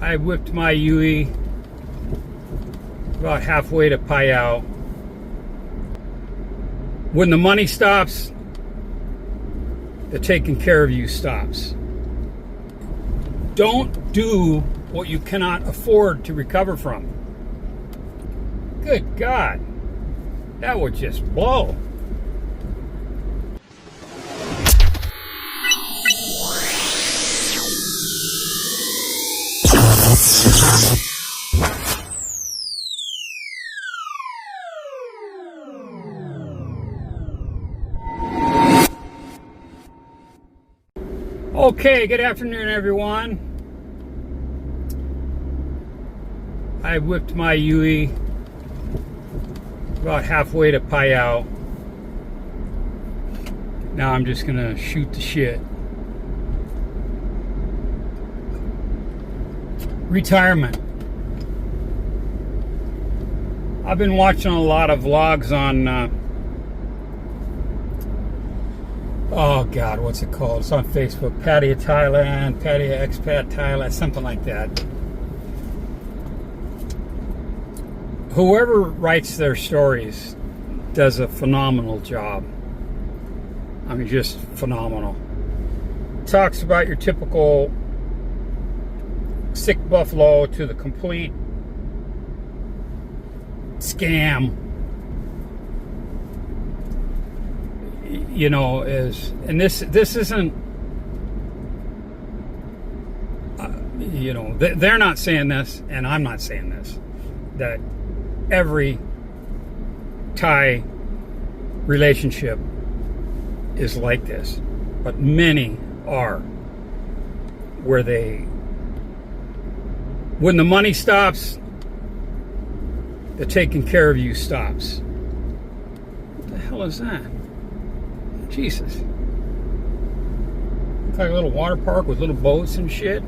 I whipped my Yui about halfway to Payao. When the money stops, the taking care of you stops. Don't do what you cannot afford to recover from. Good God, that would just blow. Okay, good afternoon, everyone. I whipped my Yui about halfway to Payao. Now I'm just gonna shoot the shit. Retirement. I've been watching a lot of vlogs on oh God, what's it called? It's on Facebook. Thailand, expat Thailand, something like that. Whoever writes their stories does a phenomenal job. I mean, just phenomenal. Talks about your typical sick buffalo to the complete scam. You know, and this isn't, you know, they're not saying this, and I'm not saying this, that every Thai relationship is like this, but many are, where when the money stops, the taking care of you stops. What the hell is that? Jesus. It's like a little water park with little boats and shit.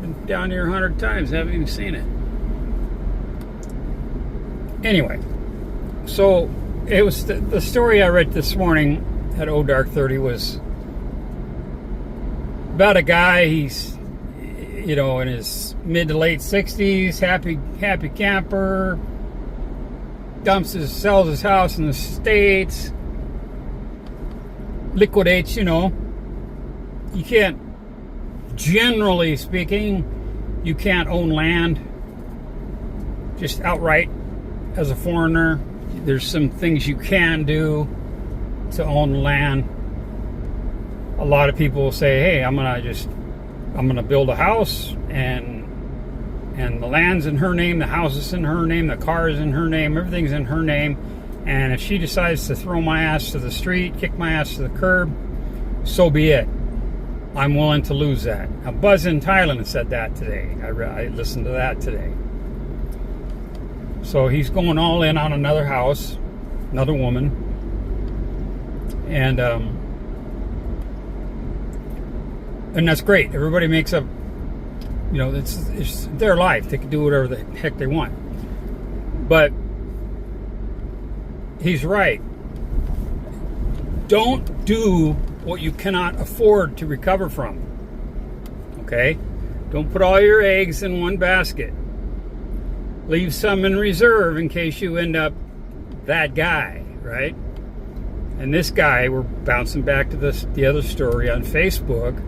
Been down here 100 times, haven't even seen it. Anyway, so it was the story I read this morning at Dark 30 was about a guy. He's, you know, in his mid to late 60s, happy camper, sells his house in the States, liquidates, you know. You can't, generally speaking, you can't own land just outright as a foreigner. There's some things you can do to own land. A lot of people will say, hey, I'm gonna build a house, and the land's in her name, the house is in her name, the car is in her name, everything's in her name. And if she decides to throw my ass to the street, kick my ass to the curb, so be it. I'm willing to lose that. Now, Buzz in Thailand said that today. I listened to that today. So he's going all in on another house, another woman, and that's great. Everybody makes up, you know, it's their life. They can do whatever the heck they want. But he's right. Don't do what you cannot afford to recover from. Okay? Don't put all your eggs in one basket. Leave some in reserve in case you end up that guy, right? And this guy, we're bouncing back to the other story on Facebook.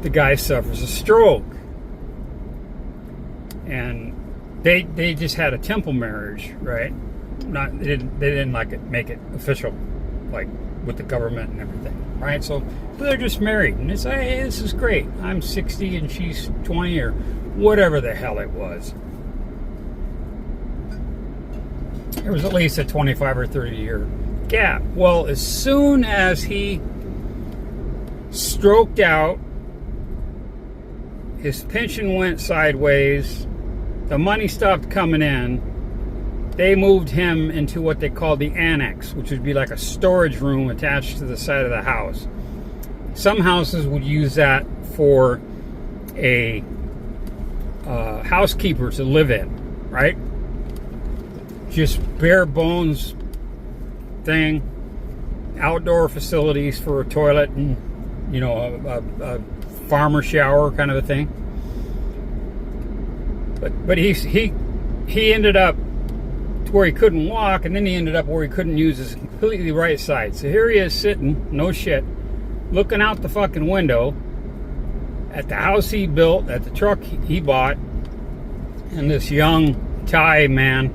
The guy suffers a stroke. And they just had a temple marriage, right? They didn't like it, make it official, like with the government and everything, right? So they're just married, and it's, hey, this is great. I'm 60 and she's 20 or whatever the hell it was. There was at least a 25 or 30 year gap. Well, as soon as he stroked out, his pension went sideways, the money stopped coming in, they moved him into what they call the annex, which would be like a storage room attached to the side of the house. Some houses would use that for a housekeeper to live in, right? Just bare bones thing, outdoor facilities for a toilet and, you know, a farmer shower kind of a thing. But he ended up to where he couldn't walk, and then he ended up where he couldn't use his completely right side. So here he is sitting, no shit, looking out the fucking window at the house he built, at the truck he bought, and this young Thai man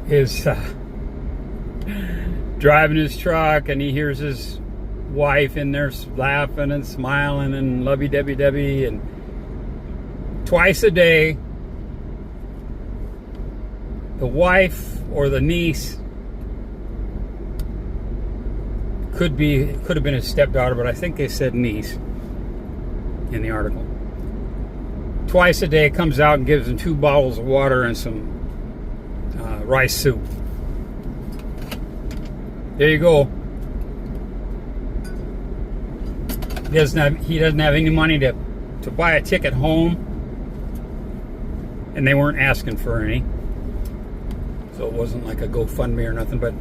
is driving his truck, and he hears his wife in there laughing and smiling and lovey-dovey-dovey, and twice a day the wife or the niece could have been his stepdaughter, but I think they said niece in the article. Twice a day comes out and gives him 2 bottles of water and some rice soup. There you go. He doesn't have any money to buy a ticket home, and they weren't asking for any, so it wasn't like a GoFundMe or nothing. But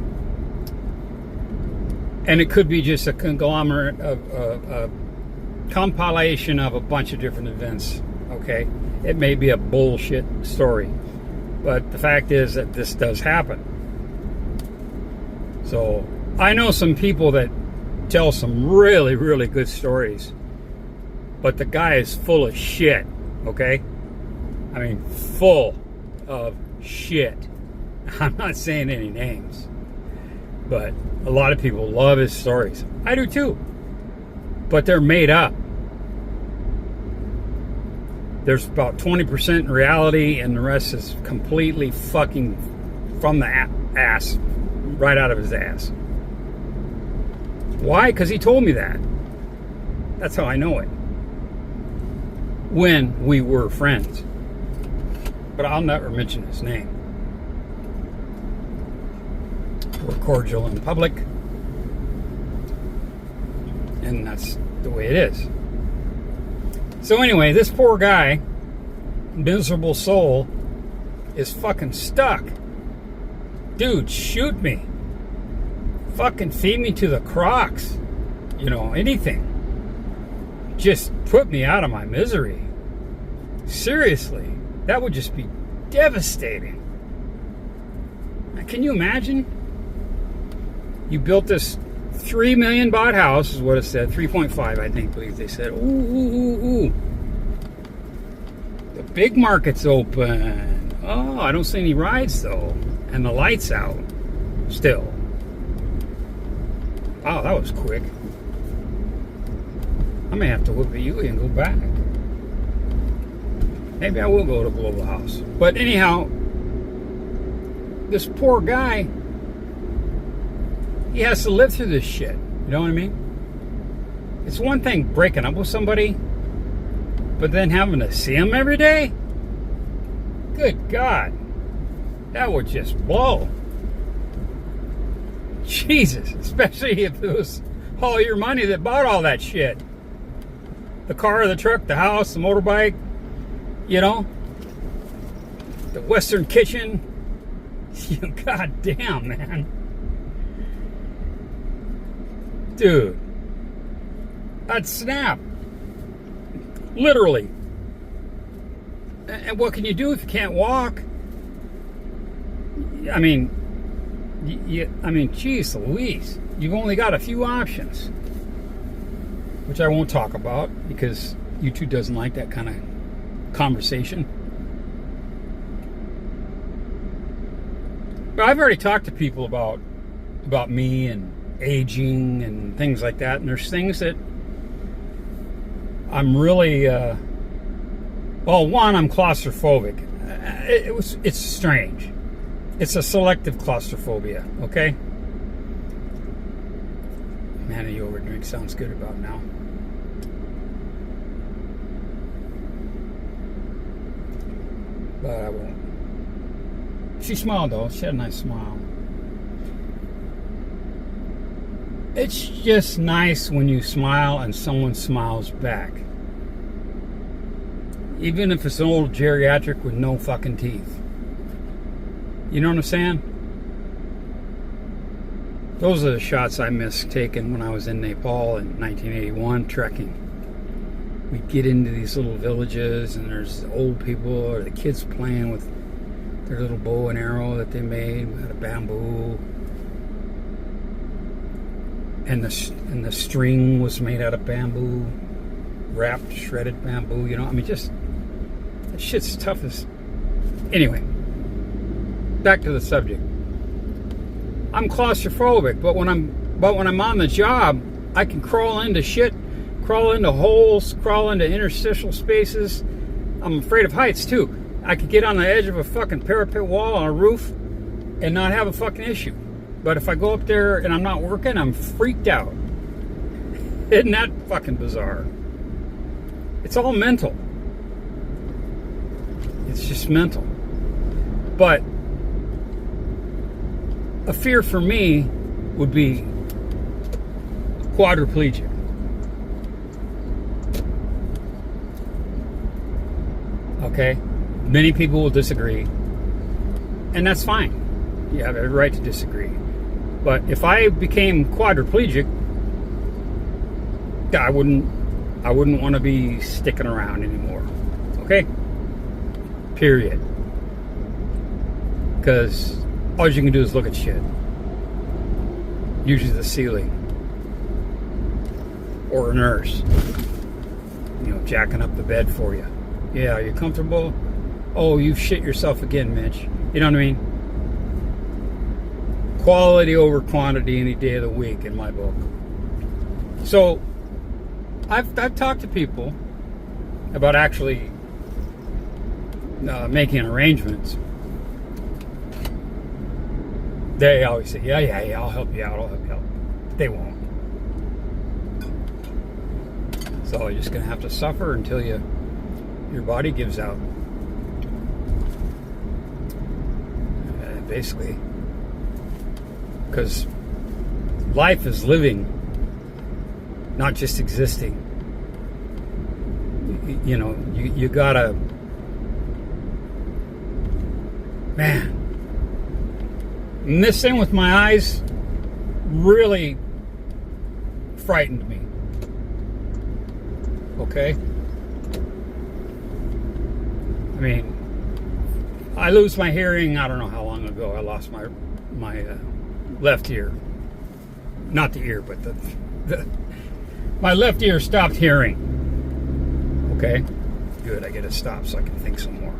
and it could be just a conglomerate of a compilation of a bunch of different events. Okay, it may be a bullshit story, but the fact is that this does happen. So I know some people that tell some really, really good stories, but the guy is full of shit. Okay, I mean, full of shit. I'm not saying any names, but a lot of people love his stories. I do too, but they're made up. There's about 20% reality, and the rest is completely fucking from the ass, right out of his ass. Why? Because he told me that. That's how I know it. When we were friends. But I'll never mention his name. We're cordial in public, and that's the way it is. So anyway, this poor guy, miserable soul, is fucking stuck. Dude, shoot me. Fucking feed me to the crocs. You know, anything. Just put me out of my misery. Seriously, that would just be devastating. Can you imagine? You built this 3 million baht house, is what it said. 3.5, I think, believe they said. Ooh. The big market's open. Oh, I don't see any rides, though. And the light's out. Still. Wow, that was quick. I may have to look at you and go back. Maybe I will go to Global House. But anyhow, this poor guy, he has to live through this shit. You know what I mean? It's one thing breaking up with somebody, but then having to see him every day? Good God. That would just blow. Jesus. Especially if it was all your money that bought all that shit. The car, the truck, the house, the motorbike, you know? The Western kitchen. God damn, man. Dude, I'd snap. Literally. And what can you do if you can't walk? I mean, geez Louise. You've only got a few options. Which I won't talk about because YouTube doesn't like that kind of conversation. But I've already talked to people about me and aging and things like that, and there's things that I'm really one, I'm claustrophobic. It's strange. It's a selective claustrophobia, okay? Man, a yogurt drink sounds good about now. But I won't. She smiled though. She had a nice smile. It's just nice when you smile and someone smiles back. Even if it's an old geriatric with no fucking teeth. You know what I'm saying? Those are the shots I missed taking when I was in Nepal in 1981 trekking. we'd get into these little villages, and there's old people or the kids playing with their little bow and arrow that they made out of bamboo, and the string was made out of bamboo, wrapped, shredded bamboo. You know, I mean, just that shit's tough as. Anyway, back to the subject. I'm claustrophobic, but when I'm on the job, I can crawl into shit, crawl into holes, crawl into interstitial spaces. I'm afraid of heights too. I could get on the edge of a fucking parapet wall on a roof and not have a fucking issue. But if I go up there and I'm not working, I'm freaked out. Isn't that fucking bizarre? It's all mental. It's just mental. But a fear for me would be quadriplegic. Okay? Many people will disagree. And that's fine. You have every right to disagree. But if I became quadriplegic, I wouldn't want to be sticking around anymore. Okay? Period. Because all you can do is look at shit. Usually the ceiling. Or a nurse. You know, jacking up the bed for you. Yeah, are you comfortable? Oh, you've shit yourself again, Mitch. You know what I mean? Quality over quantity any day of the week in my book. So, I've talked to people about actually making arrangements. They always say, yeah, I'll help you out, They won't. So you're just going to have to suffer until your body gives out. Basically. Because life is living, not just existing. You know, you gotta... Man. And this thing with my eyes really frightened me. Okay? I mean, I lose my hearing, I don't know how long ago I lost my left ear. Not the ear, but my left ear stopped hearing. Okay? Good, I get it stopped so I can think some more.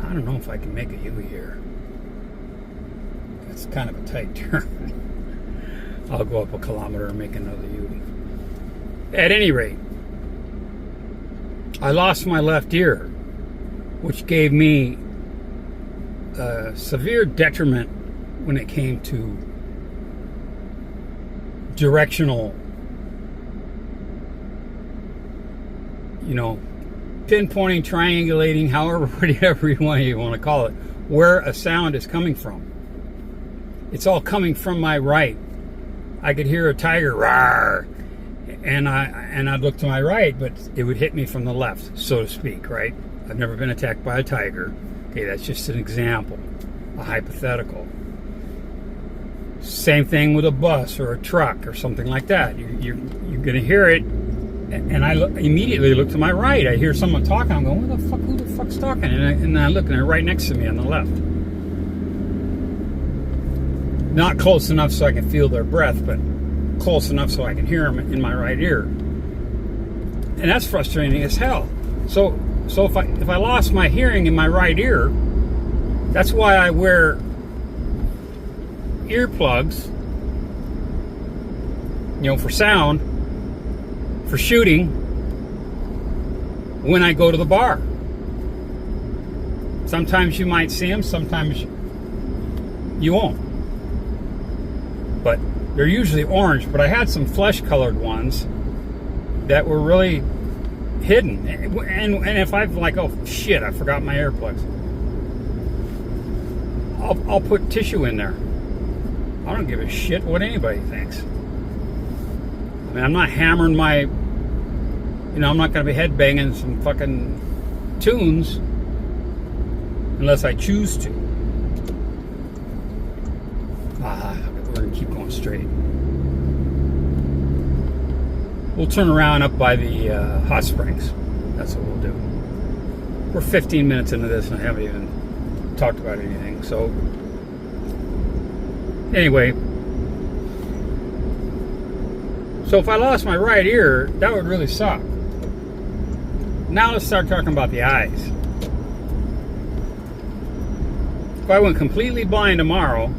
I don't know if I can make a U here. It's kind of a tight turn. I'll go up a kilometer and make another U. At any rate, I lost my left ear, which gave me a severe detriment when it came to directional, you know, pinpointing, triangulating, however, whatever you want to call it, where a sound is coming from. It's all coming from my right. I could hear a tiger roar, and I'd look to my right, but it would hit me from the left, so to speak, right? I've never been attacked by a tiger. Okay, that's just an example, a hypothetical. Same thing with a bus or a truck or something like that. You're going to hear it, and I immediately look to my right. I hear someone talking. I'm going, who the fuck's talking? And I look, and they're right next to me on the left. Not close enough so I can feel their breath, but close enough so I can hear them in my right ear. And that's frustrating as hell. So if I lost my hearing in my right ear, that's why I wear earplugs, you know, for sound, for shooting, when I go to the bar. Sometimes you might see them, sometimes you won't. But they're usually orange, but I had some flesh-colored ones that were really hidden. And if I'm like, oh shit, I forgot my earplugs, I'll put tissue in there. I don't give a shit what anybody thinks. I mean, I'm not hammering I'm not going to be headbanging some fucking tunes unless I choose to. We're going to keep going straight. we'll turn around up by the hot springs. That's what we'll do. We're 15 minutes into this and I haven't even talked about anything. So anyway, so if I lost my right ear, that would really suck. Now let's start talking about the eyes. If I went completely blind tomorrow,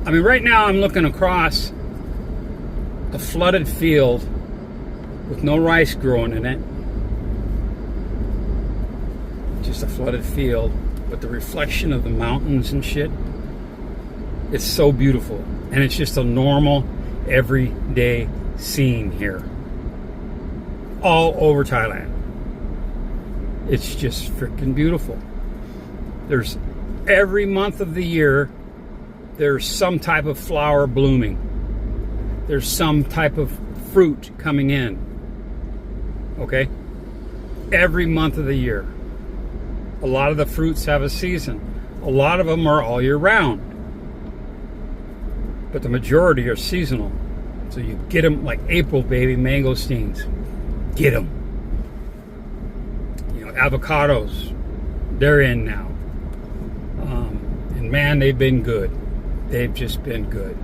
I mean, right now I'm looking across a flooded field with no rice growing in it. Just a flooded field with the reflection of the mountains and shit. It's so beautiful. And it's just a normal, everyday scene here. All over Thailand. It's just freaking beautiful. There's every month of the year, there's some type of flower blooming. There's some type of fruit coming in. Okay? Every month of the year. A lot of the fruits have a season. A lot of them are all year round. But the majority are seasonal. So you get them like April, baby, mangosteens. Get them. You know, avocados, they're in now. And man, they've been good. They've just been good.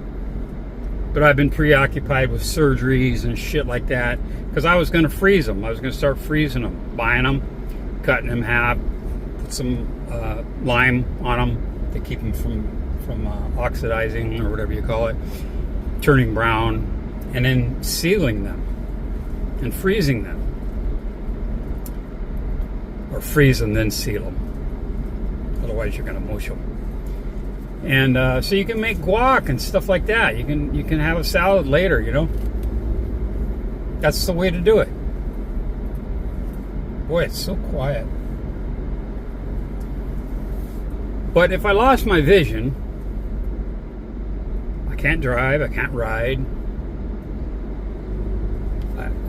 But I've been preoccupied with surgeries and shit like that because I was going to freeze them. I was going to start freezing them, buying them, cutting them in half, put some lime on them to keep them from oxidizing or whatever you call it, turning brown, and then sealing them and freezing them. Or freeze and then seal them. Otherwise you're going to mush them. And so you can make guac and stuff like that. You can have a salad later, you know. That's the way to do it. Boy, it's so quiet. But if I lost my vision, I can't drive, I can't ride.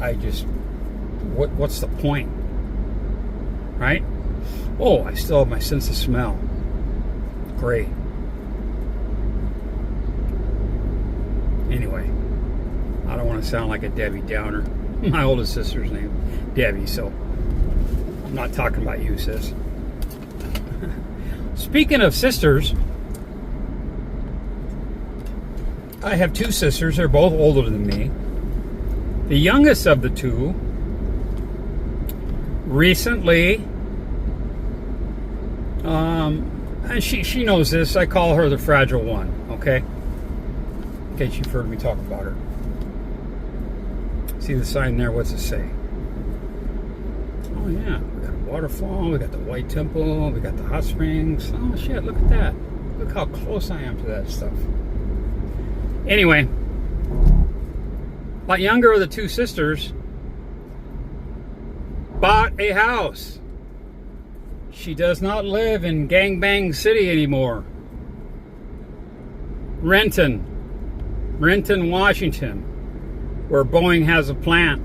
I just, what's the point? Right? Oh, I still have my sense of smell. Great. Anyway, I don't want to sound like a Debbie Downer. My oldest sister's name, Debbie, so I'm not talking about you, sis. Speaking of sisters, I have two sisters. They're both older than me. The youngest of the two recently, and she knows this, I call her the fragile one, okay? In case you've heard me talk about her. See the sign there? What's it say? Oh yeah, we got a waterfall, we got the White Temple, we got the hot springs. Oh shit, look at that. Look how close I am to that stuff. Anyway, my younger of the two sisters bought a house. She does not live in Gangbang City anymore. Renton, Washington, where Boeing has a plant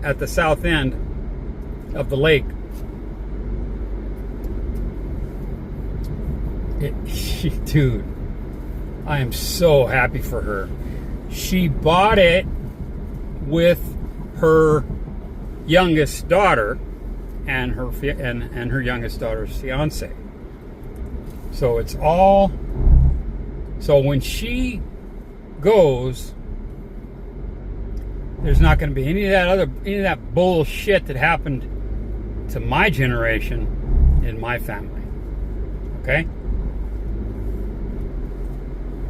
at the south end of the lake. Dude, I am so happy for her. She bought it with her youngest daughter and her youngest daughter's fiance. So it's all. So when she goes, there's not going to be any of that bullshit that happened to my generation in my family. Okay?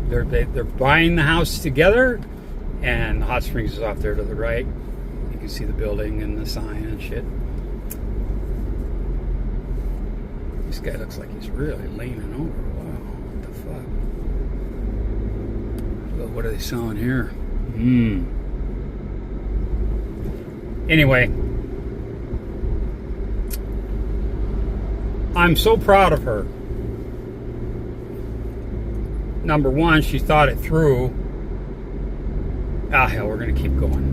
They're buying the house together, and the hot springs is off there to the right. You can see the building and the sign and shit. This guy looks like he's really leaning over. Wow, what the fuck? Well, what are they selling here? Anyway, I'm so proud of her. Number one, she thought it through. Hell, we're going to keep going.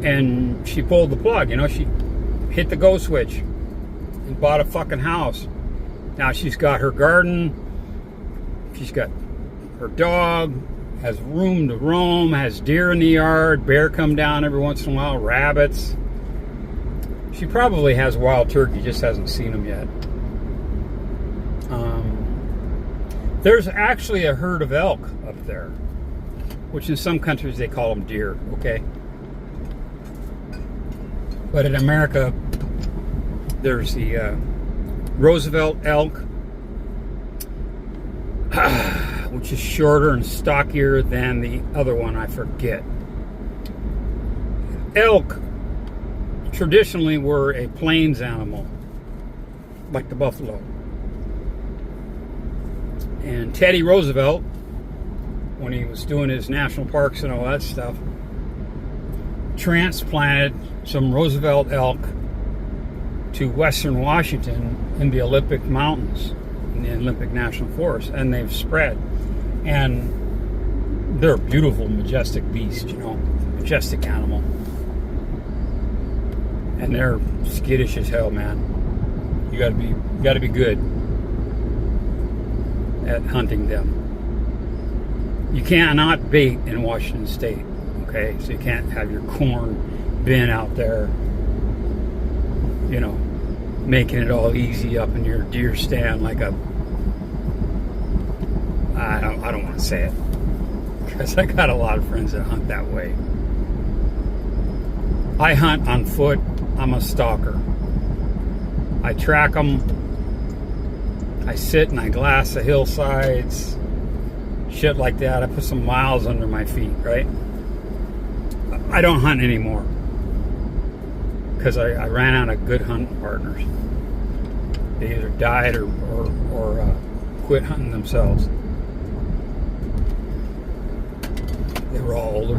And she pulled the plug, you know, she hit the go switch and bought a fucking house. Now she's got her garden. She's got her dog, has room to roam, has deer in the yard, bear come down every once in a while, rabbits. She probably has wild turkey, just hasn't seen them yet. There's actually a herd of elk up there, which in some countries they call them deer, okay? But in America, there's the Roosevelt elk, which is shorter and stockier than the other one, I forget. Elk traditionally were a plains animal, like the buffalo. And Teddy Roosevelt, when he was doing his national parks and all that stuff, transplanted some Roosevelt elk to western Washington in the Olympic Mountains, in the Olympic National Forest, and they've spread. And they're a beautiful, majestic beast, you know, majestic animal. And they're skittish as hell, man. You gotta be good at hunting them. You cannot bait in Washington State, okay? So you can't have your corn bin out there, you know, making it all easy up in your deer stand like a, I don't want to say it, because I got a lot of friends that hunt that way. I hunt on foot. I'm a stalker. I track them. I sit and I glass the hillsides, shit like that. I put some miles under my feet, right? I don't hunt anymore because I ran out of good hunting partners. They either died or quit hunting themselves. They were all older